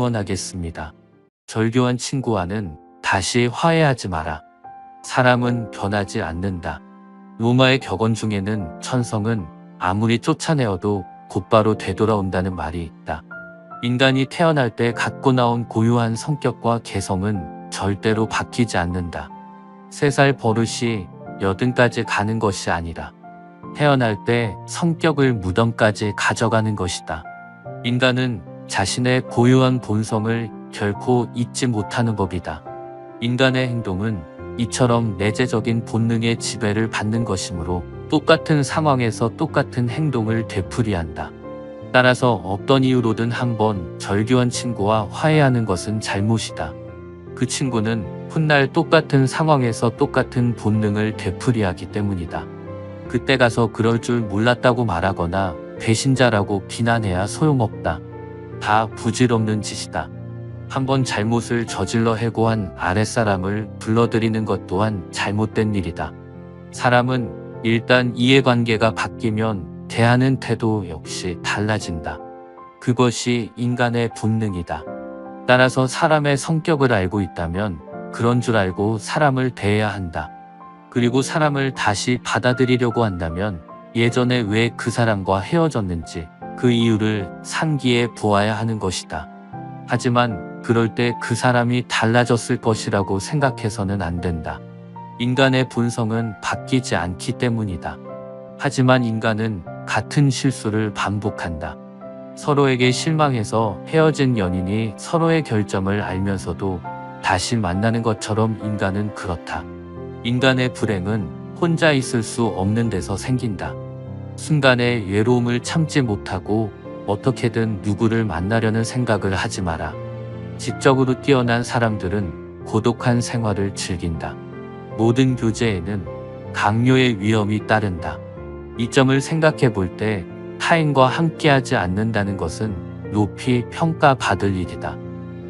응원하겠습니다. 절교한 친구와는 다시 화해하지 마라. 사람은 변하지 않는다. 로마의 격언 중에는 천성은 아무리 쫓아내어도 곧바로 되돌아온다는 말이 있다. 인간이 태어날 때 갖고 나온 고유한 성격과 개성은 절대로 바뀌지 않는다. 3살 버릇이 80까지 가는 것이 아니라 태어날 때 성격을 무덤까지 가져가는 것이다. 인간은 자신의 고유한 본성을 결코 잊지 못하는 법이다. 인간의 행동은 이처럼 내재적인 본능의 지배를 받는 것이므로 똑같은 상황에서 똑같은 행동을 되풀이한다. 따라서 어떤 이유로든 한번 절교한 친구와 화해하는 것은 잘못이다. 그 친구는 훗날 똑같은 상황에서 똑같은 본능을 되풀이하기 때문이다. 그때 가서 그럴 줄 몰랐다고 말하거나 배신자라고 비난해야 소용없다. 다 부질없는 짓이다. 한번 잘못을 저질러 해고한 아랫사람을 불러들이는 것 또한 잘못된 일이다. 사람은 일단 이해관계가 바뀌면 대하는 태도 역시 달라진다. 그것이 인간의 본능이다. 따라서 사람의 성격을 알고 있다면 그런 줄 알고 사람을 대해야 한다. 그리고 사람을 다시 받아들이려고 한다면 예전에 왜 그 사람과 헤어졌는지 그 이유를 상기해 보아야 하는 것이다. 하지만 그럴 때 그 사람이 달라졌을 것이라고 생각해서는 안 된다. 인간의 본성은 바뀌지 않기 때문이다. 하지만 인간은 같은 실수를 반복한다. 서로에게 실망해서 헤어진 연인이 서로의 결점을 알면서도 다시 만나는 것처럼 인간은 그렇다. 인간의 불행은 혼자 있을 수 없는 데서 생긴다. 순간의 외로움을 참지 못하고 어떻게든 누구를 만나려는 생각을 하지 마라. 지적으로 뛰어난 사람들은 고독한 생활을 즐긴다. 모든 교제에는 강요의 위험이 따른다. 이 점을 생각해 볼 때 타인과 함께하지 않는다는 것은 높이 평가받을 일이다.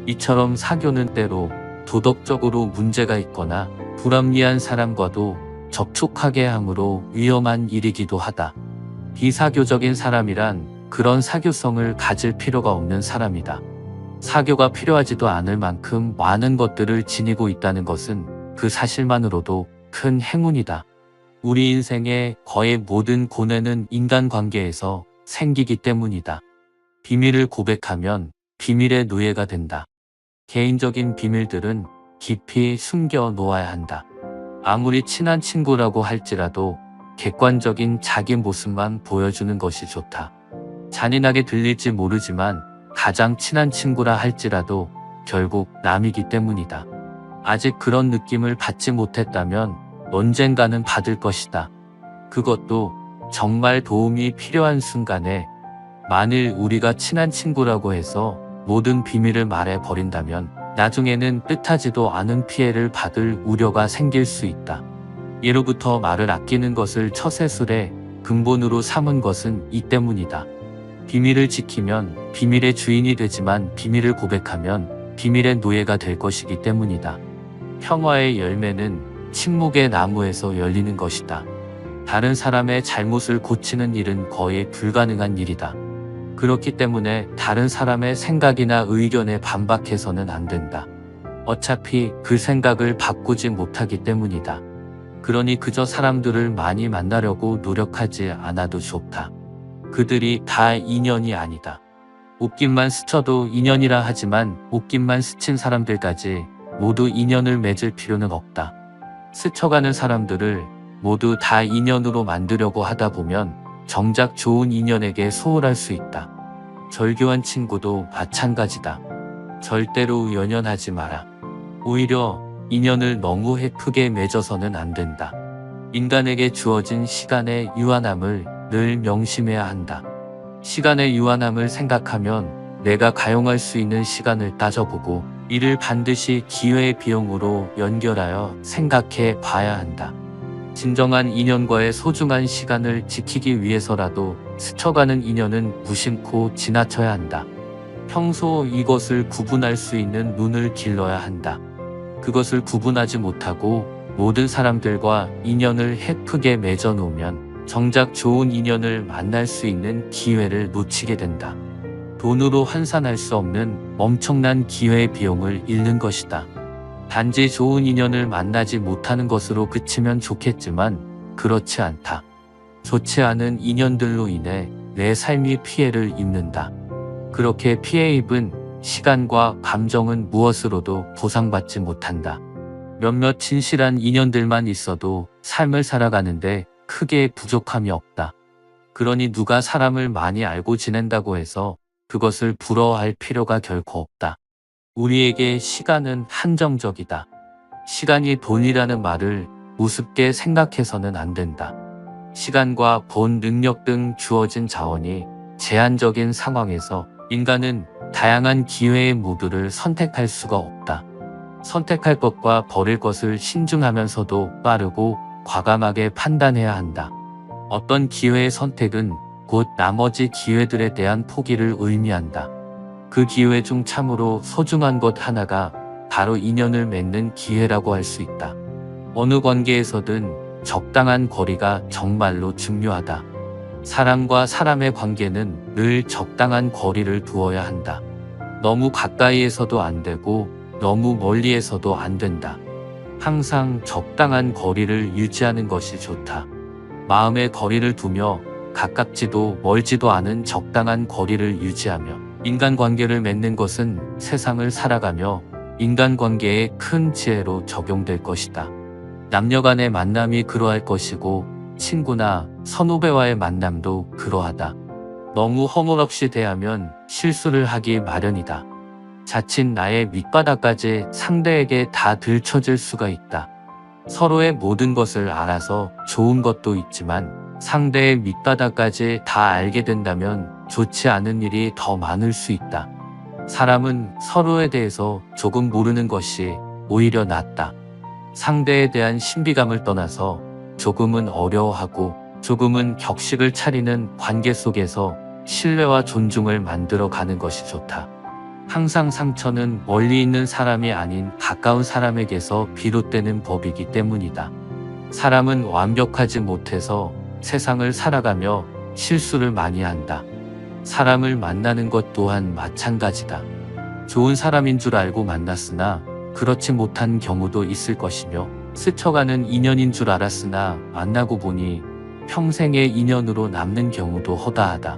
이처럼 사교는 때로 도덕적으로 문제가 있거나 불합리한 사람과도 접촉하게 함으로 위험한 일이기도 하다. 비사교적인 사람이란 그런 사교성을 가질 필요가 없는 사람이다. 사교가 필요하지도 않을 만큼 많은 것들을 지니고 있다는 것은 그 사실만으로도 큰 행운이다. 우리 인생의 거의 모든 고뇌는 인간관계에서 생기기 때문이다. 비밀을 고백하면 비밀의 노예가 된다. 개인적인 비밀들은 깊이 숨겨 놓아야 한다. 아무리 친한 친구라고 할지라도 객관적인 자기 모습만 보여주는 것이 좋다. 잔인하게 들릴지 모르지만 가장 친한 친구라 할지라도 결국 남이기 때문이다. 아직 그런 느낌을 받지 못했다면 언젠가는 받을 것이다. 그것도 정말 도움이 필요한 순간에. 만일 우리가 친한 친구라고 해서 모든 비밀을 말해버린다면 나중에는 뜻하지도 않은 피해를 받을 우려가 생길 수 있다. 예로부터 말을 아끼는 것을 처세술의 근본으로 삼은 것은 이 때문이다. 비밀을 지키면 비밀의 주인이 되지만 비밀을 고백하면 비밀의 노예가 될 것이기 때문이다. 평화의 열매는 침묵의 나무에서 열리는 것이다. 다른 사람의 잘못을 고치는 일은 거의 불가능한 일이다. 그렇기 때문에 다른 사람의 생각이나 의견에 반박해서는 안 된다. 어차피 그 생각을 바꾸지 못하기 때문이다. 그러니 그저 사람들을 많이 만나려고 노력하지 않아도 좋다. 그들이 다 인연이 아니다. 옷깃만 스쳐도 인연이라 하지만 옷깃만 스친 사람들까지 모두 인연을 맺을 필요는 없다. 스쳐가는 사람들을 모두 다 인연으로 만들려고 하다 보면 정작 좋은 인연에게 소홀할 수 있다. 절교한 친구도 마찬가지다. 절대로 연연하지 마라. 오히려 인연을 너무 크게 맺어서는 안 된다. 인간에게 주어진 시간의 유한함을 늘 명심해야 한다. 시간의 유한함을 생각하면 내가 가용할 수 있는 시간을 따져보고 이를 반드시 기회의 비용으로 연결하여 생각해 봐야 한다. 진정한 인연과의 소중한 시간을 지키기 위해서라도 스쳐가는 인연은 무심코 지나쳐야 한다. 평소 이것을 구분할 수 있는 눈을 길러야 한다. 그것을 구분하지 못하고 모든 사람들과 인연을 크게 맺어 놓으면 정작 좋은 인연을 만날 수 있는 기회를 놓치게 된다. 돈으로 환산할 수 없는 엄청난 기회의 비용을 잃는 것이다. 단지 좋은 인연을 만나지 못하는 것으로 그치면 좋겠지만 그렇지 않다. 좋지 않은 인연들로 인해 내 삶이 피해를 입는다. 그렇게 피해 입은 시간과 감정은 무엇으로도 보상받지 못한다. 몇몇 진실한 인연들만 있어도 삶을 살아가는데 크게 부족함이 없다. 그러니 누가 사람을 많이 알고 지낸다고 해서 그것을 부러워할 필요가 결코 없다. 우리에게 시간은 한정적이다. 시간이 돈이라는 말을 우습게 생각해서는 안 된다. 시간과 돈, 능력 등 주어진 자원이 제한적인 상황에서 인간은 다양한 기회의 모두를 선택할 수가 없다. 선택할 것과 버릴 것을 신중하면서도 빠르고 과감하게 판단해야 한다. 어떤 기회의 선택은 곧 나머지 기회들에 대한 포기를 의미한다. 그 기회 중 참으로 소중한 것 하나가 바로 인연을 맺는 기회라고 할 수 있다. 어느 관계에서든 적당한 거리가 정말로 중요하다. 사람과 사람의 관계는 늘 적당한 거리를 두어야 한다. 너무 가까이에서도 안 되고 너무 멀리에서도 안 된다. 항상 적당한 거리를 유지하는 것이 좋다. 마음의 거리를 두며 가깝지도 멀지도 않은 적당한 거리를 유지하며 인간관계를 맺는 것은 세상을 살아가며 인간관계의 큰 지혜로 적용될 것이다. 남녀 간의 만남이 그러할 것이고 친구나 선후배와의 만남도 그러하다. 너무 허물없이 대하면 실수를 하기 마련이다. 자칫 나의 밑바닥까지 상대에게 다 들춰질 수가 있다. 서로의 모든 것을 알아서 좋은 것도 있지만 상대의 밑바닥까지 다 알게 된다면 좋지 않은 일이 더 많을 수 있다. 사람은 서로에 대해서 조금 모르는 것이 오히려 낫다. 상대에 대한 신비감을 떠나서 조금은 어려워하고 조금은 격식을 차리는 관계 속에서 신뢰와 존중을 만들어 가는 것이 좋다. 항상 상처는 멀리 있는 사람이 아닌 가까운 사람에게서 비롯되는 법이기 때문이다. 사람은 완벽하지 못해서 세상을 살아가며 실수를 많이 한다. 사람을 만나는 것 또한 마찬가지다. 좋은 사람인 줄 알고 만났으나 그렇지 못한 경우도 있을 것이며 스쳐가는 인연인 줄 알았으나 만나고 보니 평생의 인연으로 남는 경우도 허다하다.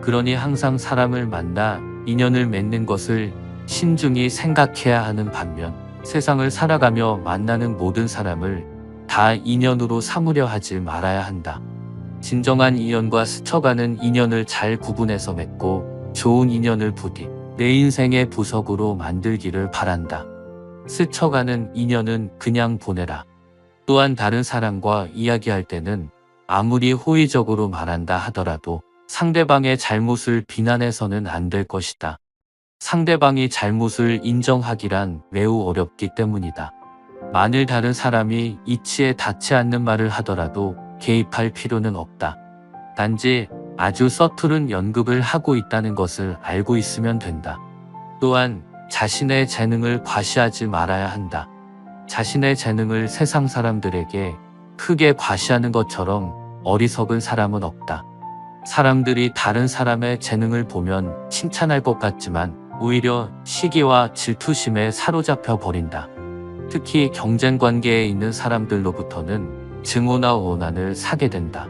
그러니 항상 사람을 만나 인연을 맺는 것을 신중히 생각해야 하는 반면 세상을 살아가며 만나는 모든 사람을 다 인연으로 삼으려 하지 말아야 한다. 진정한 인연과 스쳐가는 인연을 잘 구분해서 맺고 좋은 인연을 부디 내 인생의 보석으로 만들기를 바란다. 스쳐가는 인연은 그냥 보내라. 또한 다른 사람과 이야기할 때는 아무리 호의적으로 말한다 하더라도 상대방의 잘못을 비난해서는 안 될 것이다. 상대방이 잘못을 인정하기란 매우 어렵기 때문이다. 만일 다른 사람이 이치에 닿지 않는 말을 하더라도 개입할 필요는 없다. 단지 아주 서투른 연극을 하고 있다는 것을 알고 있으면 된다. 또한 자신의 재능을 과시하지 말아야 한다. 자신의 재능을 세상 사람들에게 크게 과시하는 것처럼 어리석은 사람은 없다. 사람들이 다른 사람의 재능을 보면 칭찬할 것 같지만 오히려 시기와 질투심에 사로잡혀 버린다. 특히 경쟁 관계에 있는 사람들로부터는 증오나 원한을 사게 된다.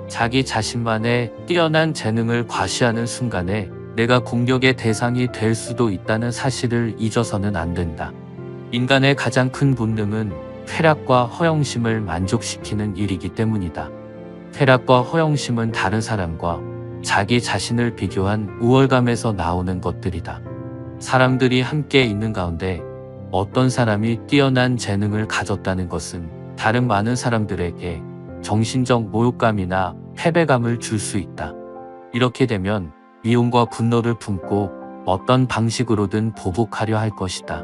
자기 자신만의 뛰어난 재능을 과시하는 순간에 내가 공격의 대상이 될 수도 있다는 사실을 잊어서는 안 된다. 인간의 가장 큰 본능은 쾌락과 허영심을 만족시키는 일이기 때문이다. 쾌락과 허영심은 다른 사람과 자기 자신을 비교한 우월감에서 나오는 것들이다. 사람들이 함께 있는 가운데 어떤 사람이 뛰어난 재능을 가졌다는 것은 다른 많은 사람들에게 정신적 모욕감이나 패배감을 줄 수 있다. 이렇게 되면 미움과 분노를 품고 어떤 방식으로든 보복하려 할 것이다.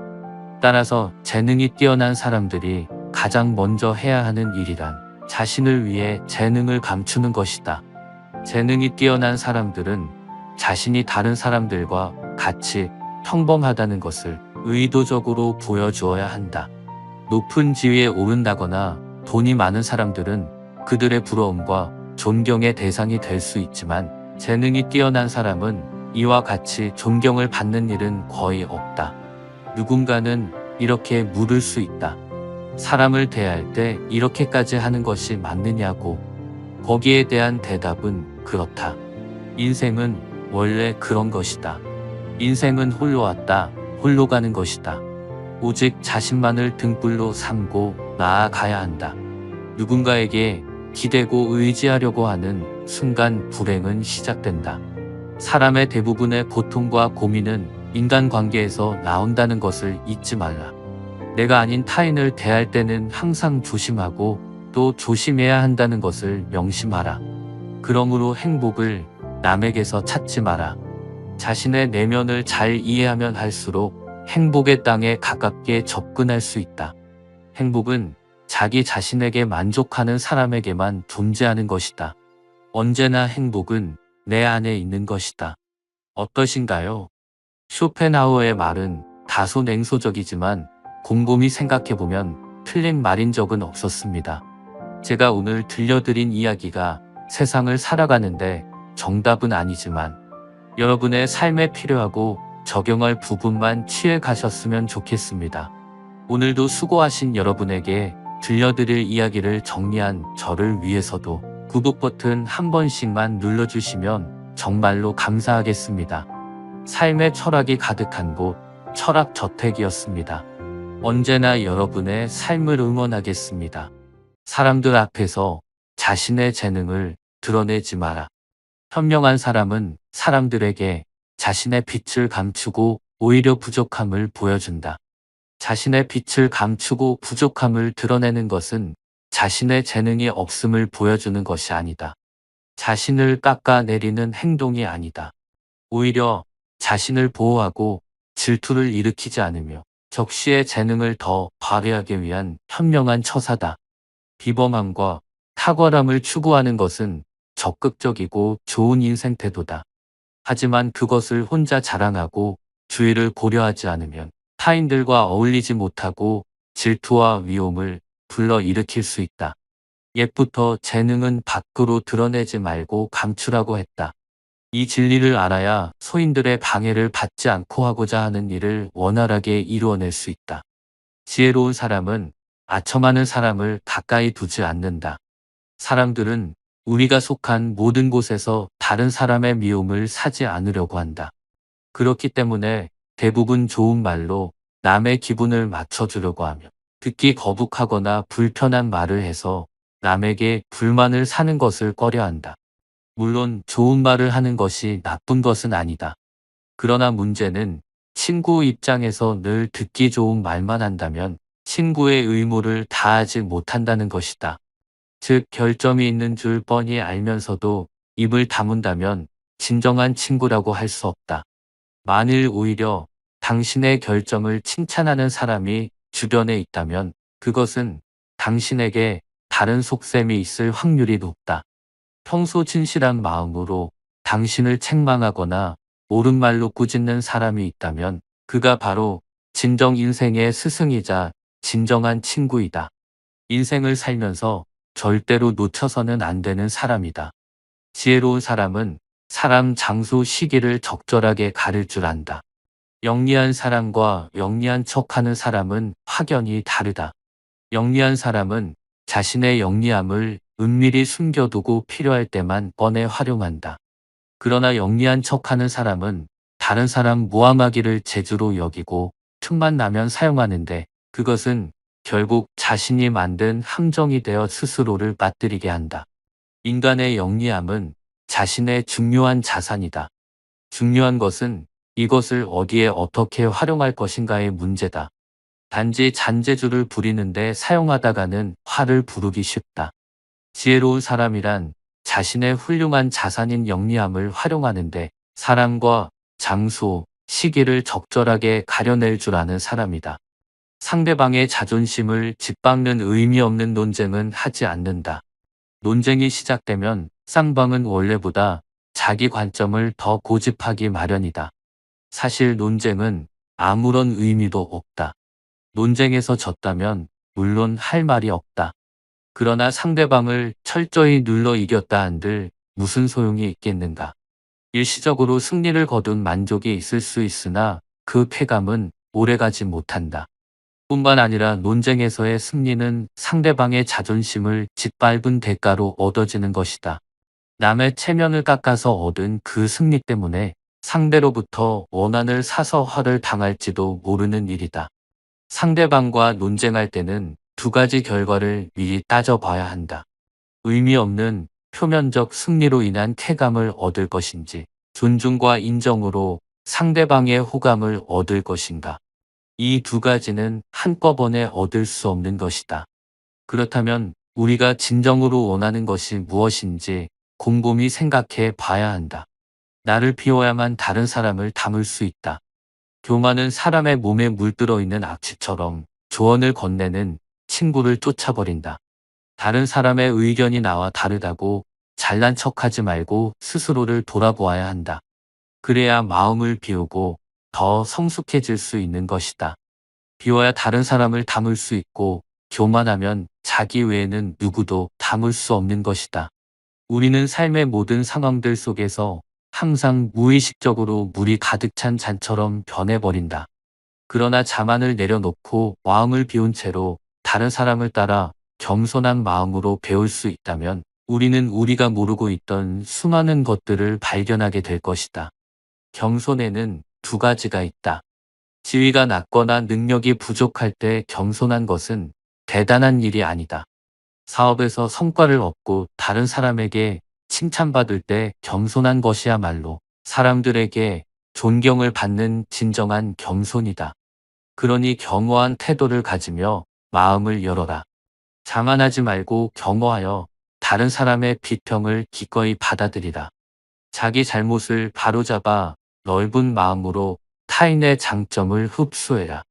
따라서 재능이 뛰어난 사람들이 가장 먼저 해야 하는 일이란 자신을 위해 재능을 감추는 것이다. 재능이 뛰어난 사람들은 자신이 다른 사람들과 같이 평범하다는 것을 의도적으로 보여주어야 한다. 높은 지위에 오른다거나 돈이 많은 사람들은 그들의 부러움과 존경의 대상이 될 수 있지만 재능이 뛰어난 사람은 이와 같이 존경을 받는 일은 거의 없다. 누군가는 이렇게 물을 수 있다. 사람을 대할 때 이렇게까지 하는 것이 맞느냐고. 거기에 대한 대답은 그렇다. 인생은 원래 그런 것이다. 인생은 홀로 왔다, 홀로 가는 것이다. 오직 자신만을 등불로 삼고 나아가야 한다. 누군가에게 기대고 의지하려고 하는 순간 불행은 시작된다. 사람의 대부분의 고통과 고민은 인간관계에서 나온다는 것을 잊지 말라. 내가 아닌 타인을 대할 때는 항상 조심하고 또 조심해야 한다는 것을 명심하라. 그러므로 행복을 남에게서 찾지 마라. 자신의 내면을 잘 이해하면 할수록 행복의 땅에 가깝게 접근할 수 있다. 행복은 자기 자신에게 만족하는 사람에게만 존재하는 것이다. 언제나 행복은 내 안에 있는 것이다. 어떠신가요? 쇼펜하우어의 말은 다소 냉소적이지만 곰곰이 생각해보면 틀린 말인 적은 없었습니다. 제가 오늘 들려드린 이야기가 세상을 살아가는데 정답은 아니지만 여러분의 삶에 필요하고 적용할 부분만 취해 가셨으면 좋겠습니다. 오늘도 수고하신 여러분에게 들려드릴 이야기를 정리한 저를 위해서도 구독 버튼 한 번씩만 눌러주시면 정말로 감사하겠습니다. 삶의 철학이 가득한 곳, 철학저택이었습니다. 언제나 여러분의 삶을 응원하겠습니다. 사람들 앞에서 자신의 재능을 드러내지 마라. 현명한 사람은 사람들에게 자신의 빛을 감추고 오히려 부족함을 보여준다. 자신의 빛을 감추고 부족함을 드러내는 것은 자신의 재능이 없음을 보여주는 것이 아니다. 자신을 깎아내리는 행동이 아니다. 오히려 자신을 보호하고 질투를 일으키지 않으며 적시의 재능을 더 발휘하기 위한 현명한 처사다. 비범함과 탁월함을 추구하는 것은 적극적이고 좋은 인생 태도다. 하지만 그것을 혼자 자랑하고 주의를 고려하지 않으면 타인들과 어울리지 못하고 질투와 위험을 불러일으킬 수 있다. 옛부터 재능은 밖으로 드러내지 말고 감추라고 했다. 이 진리를 알아야 소인들의 방해를 받지 않고 하고자 하는 일을 원활하게 이루어낼 수 있다. 지혜로운 사람은 아첨하는 사람을 가까이 두지 않는다. 사람들은 우리가 속한 모든 곳에서 다른 사람의 미움을 사지 않으려고 한다. 그렇기 때문에 대부분 좋은 말로 남의 기분을 맞춰주려고 하며 듣기 거북하거나 불편한 말을 해서 남에게 불만을 사는 것을 꺼려한다. 물론 좋은 말을 하는 것이 나쁜 것은 아니다. 그러나 문제는 친구 입장에서 늘 듣기 좋은 말만 한다면 친구의 의무를 다하지 못한다는 것이다. 즉 결점이 있는 줄 뻔히 알면서도 입을 다문다면 진정한 친구라고 할 수 없다. 만일 오히려 당신의 결점을 칭찬하는 사람이 주변에 있다면 그것은 당신에게 다른 속셈이 있을 확률이 높다. 평소 진실한 마음으로 당신을 책망하거나 옳은 말로 꾸짖는 사람이 있다면 그가 바로 진정 인생의 스승이자 진정한 친구이다. 인생을 살면서 절대로 놓쳐서는 안 되는 사람이다. 지혜로운 사람은 사람, 장소, 시기를 적절하게 가릴 줄 안다. 영리한 사람과 영리한 척하는 사람은 확연히 다르다. 영리한 사람은 자신의 영리함을 은밀히 숨겨두고 필요할 때만 꺼내 활용한다. 그러나 영리한 척하는 사람은 다른 사람 모함하기를 재주로 여기고 틈만 나면 사용하는데 그것은 결국 자신이 만든 함정이 되어 스스로를 빠뜨리게 한다. 인간의 영리함은 자신의 중요한 자산이다. 중요한 것은 이것을 어디에 어떻게 활용할 것인가의 문제다. 단지 잔재주를 부리는데 사용하다가는 화를 부르기 쉽다. 지혜로운 사람이란 자신의 훌륭한 자산인 영리함을 활용하는데 사람과 장소, 시기를 적절하게 가려낼 줄 아는 사람이다. 상대방의 자존심을 짓밟는 의미 없는 논쟁은 하지 않는다. 논쟁이 시작되면 쌍방은 원래보다 자기 관점을 더 고집하기 마련이다. 사실 논쟁은 아무런 의미도 없다. 논쟁에서 졌다면 물론 할 말이 없다. 그러나 상대방을 철저히 눌러 이겼다 한들 무슨 소용이 있겠는가. 일시적으로 승리를 거둔 만족이 있을 수 있으나 그 쾌감은 오래가지 못한다. 뿐만 아니라 논쟁에서의 승리는 상대방의 자존심을 짓밟은 대가로 얻어지는 것이다. 남의 체면을 깎아서 얻은 그 승리 때문에 상대로부터 원한을 사서 화를 당할지도 모르는 일이다. 상대방과 논쟁할 때는 두 가지 결과를 미리 따져봐야 한다. 의미 없는 표면적 승리로 인한 쾌감을 얻을 것인지, 존중과 인정으로 상대방의 호감을 얻을 것인가. 이 두 가지는 한꺼번에 얻을 수 없는 것이다. 그렇다면 우리가 진정으로 원하는 것이 무엇인지 곰곰이 생각해 봐야 한다. 나를 비워야만 다른 사람을 담을 수 있다. 교만은 사람의 몸에 물들어 있는 악취처럼 조언을 건네는 친구를 쫓아버린다. 다른 사람의 의견이 나와 다르다고 잘난 척하지 말고 스스로를 돌아보아야 한다. 그래야 마음을 비우고 더 성숙해질 수 있는 것이다. 비워야 다른 사람을 담을 수 있고 교만하면 자기 외에는 누구도 담을 수 없는 것이다. 우리는 삶의 모든 상황들 속에서 항상 무의식적으로 물이 가득 찬 잔처럼 변해버린다. 그러나 자만을 내려놓고 마음을 비운 채로 다른 사람을 따라 겸손한 마음으로 배울 수 있다면 우리는 우리가 모르고 있던 수많은 것들을 발견하게 될 것이다. 겸손에는 두 가지가 있다. 지위가 낮거나 능력이 부족할 때 겸손한 것은 대단한 일이 아니다. 사업에서 성과를 얻고 다른 사람에게 칭찬받을 때 겸손한 것이야말로 사람들에게 존경을 받는 진정한 겸손이다. 그러니 겸허한 태도를 가지며 마음을 열어라. 자만하지 말고 겸허하여 다른 사람의 비평을 기꺼이 받아들이라. 자기 잘못을 바로잡아 넓은 마음으로 타인의 장점을 흡수해라.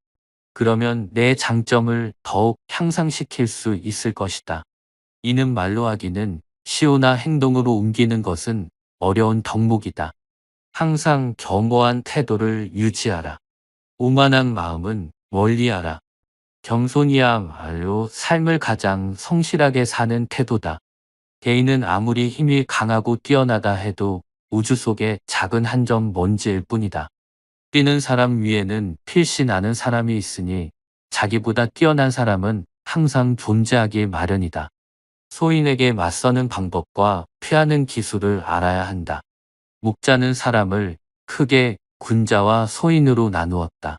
그러면 내 장점을 더욱 향상시킬 수 있을 것이다. 이는 말로 하기는 쉬우나 행동으로 옮기는 것은 어려운 덕목이다. 항상 겸허한 태도를 유지하라. 오만한 마음은 멀리하라. 겸손이야말로 삶을 가장 성실하게 사는 태도다. 개인은 아무리 힘이 강하고 뛰어나다 해도 우주 속의 작은 한 점 먼지일 뿐이다. 뛰는 사람 위에는 필시 나는 사람이 있으니 자기보다 뛰어난 사람은 항상 존재하기 마련이다. 소인에게 맞서는 방법과 피하는 기술을 알아야 한다. 목자는 사람을 크게 군자와 소인으로 나누었다.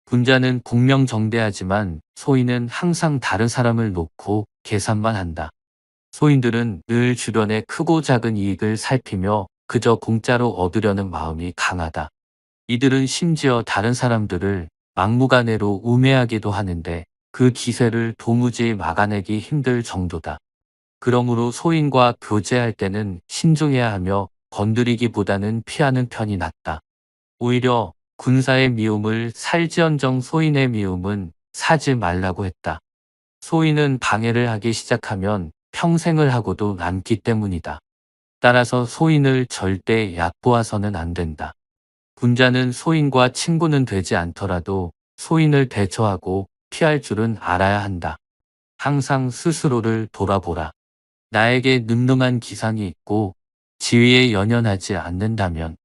군자는 공명정대하지만 소인은 항상 다른 사람을 놓고 계산만 한다. 소인들은 늘 주변의 크고 작은 이익을 살피며 그저 공짜로 얻으려는 마음이 강하다. 이들은 심지어 다른 사람들을 막무가내로 우매하기도 하는데 그 기세를 도무지 막아내기 힘들 정도다. 그러므로 소인과 교제할 때는 신중해야 하며 건드리기보다는 피하는 편이 낫다. 오히려 군사의 미움을 살지언정 소인의 미움은 사지 말라고 했다. 소인은 방해를 하기 시작하면 평생을 하고도 남기 때문이다. 따라서 소인을 절대 얕보아서는 안 된다. 군자는 소인과 친구는 되지 않더라도 소인을 대처하고 피할 줄은 알아야 한다. 항상 스스로를 돌아보라. 나에게 늠름한 기상이 있고 지위에 연연하지 않는다면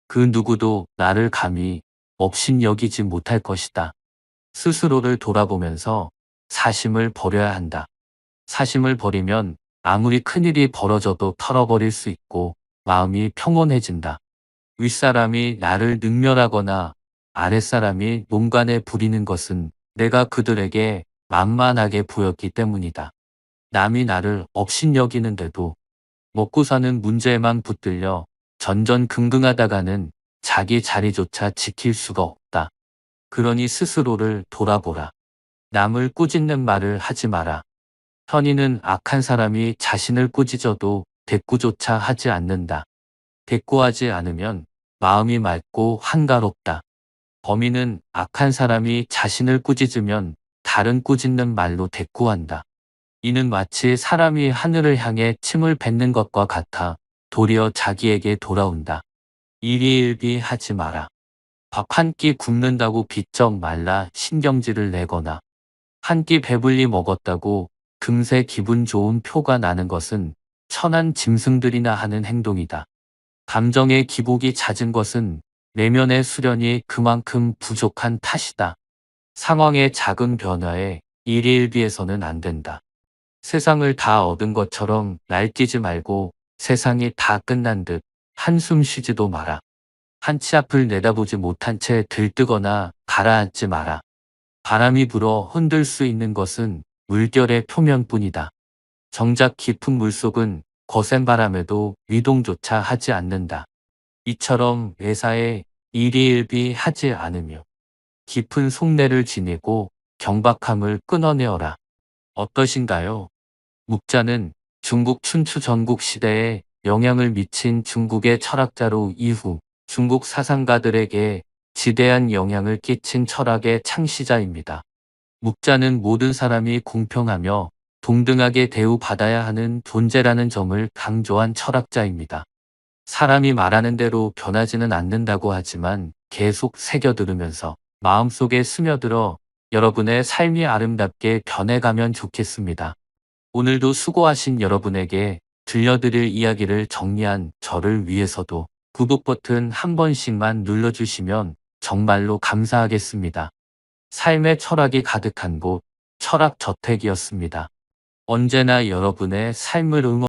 그 누구도 나를 감히 업신여기지 못할 것이다. 스스로를 돌아보면서 사심을 버려야 한다. 사심을 버리면 아무리 큰일이 벌어져도 털어버릴 수 있고 마음이 평온해진다. 윗사람이 나를 능멸하거나 아랫사람이 농간에 부리는 것은 내가 그들에게 만만하게 보였기 때문이다. 남이 나를 업신여기는데도 먹고 사는 문제에만 붙들려 전전긍긍하다가는 자기 자리조차 지킬 수가 없다. 그러니 스스로를 돌아보라. 남을 꾸짖는 말을 하지 마라. 선인은 악한 사람이 자신을 꾸짖어도 대꾸조차 하지 않는다. 대꾸하지 않으면 마음이 맑고 한가롭다. 범인은 악한 사람이 자신을 꾸짖으면 다른 꾸짖는 말로 대꾸한다. 이는 마치 사람이 하늘을 향해 침을 뱉는 것과 같아 도리어 자기에게 돌아온다. 일희일비하지 마라. 밥 한 끼 굶는다고 비쩍 말라 신경질을 내거나 한 끼 배불리 먹었다고 금세 기분 좋은 표가 나는 것은 천한 짐승들이나 하는 행동이다. 감정의 기복이 잦은 것은 내면의 수련이 그만큼 부족한 탓이다. 상황의 작은 변화에 일희일비해서는 안 된다. 세상을 다 얻은 것처럼 날뛰지 말고 세상이 다 끝난 듯 한숨 쉬지도 마라. 한 치 앞을 내다보지 못한 채 들뜨거나 가라앉지 마라. 바람이 불어 흔들 수 있는 것은 물결의 표면뿐이다. 정작 깊은 물속은 거센 바람에도 미동조차 하지 않는다. 이처럼 매사에 일희일비 하지 않으며 깊은 속내를 지니고 경박함을 끊어내어라. 어떠신가요? 묵자는 중국 춘추 전국 시대에 영향을 미친 중국의 철학자로 이후 중국 사상가들에게 지대한 영향을 끼친 철학의 창시자입니다. 묵자는 모든 사람이 공평하며 동등하게 대우받아야 하는 존재라는 점을 강조한 철학자입니다. 사람이 말하는 대로 변하지는 않는다고 하지만 계속 새겨들으면서 마음속에 스며들어 여러분의 삶이 아름답게 변해가면 좋겠습니다. 오늘도 수고하신 여러분에게 들려드릴 이야기를 정리한 저를 위해서도 구독 버튼 한 번씩만 눌러주시면 정말로 감사하겠습니다. 삶의 철학이 가득한 곳, 철학저택이었습니다. 언제나 여러분의 삶을 응원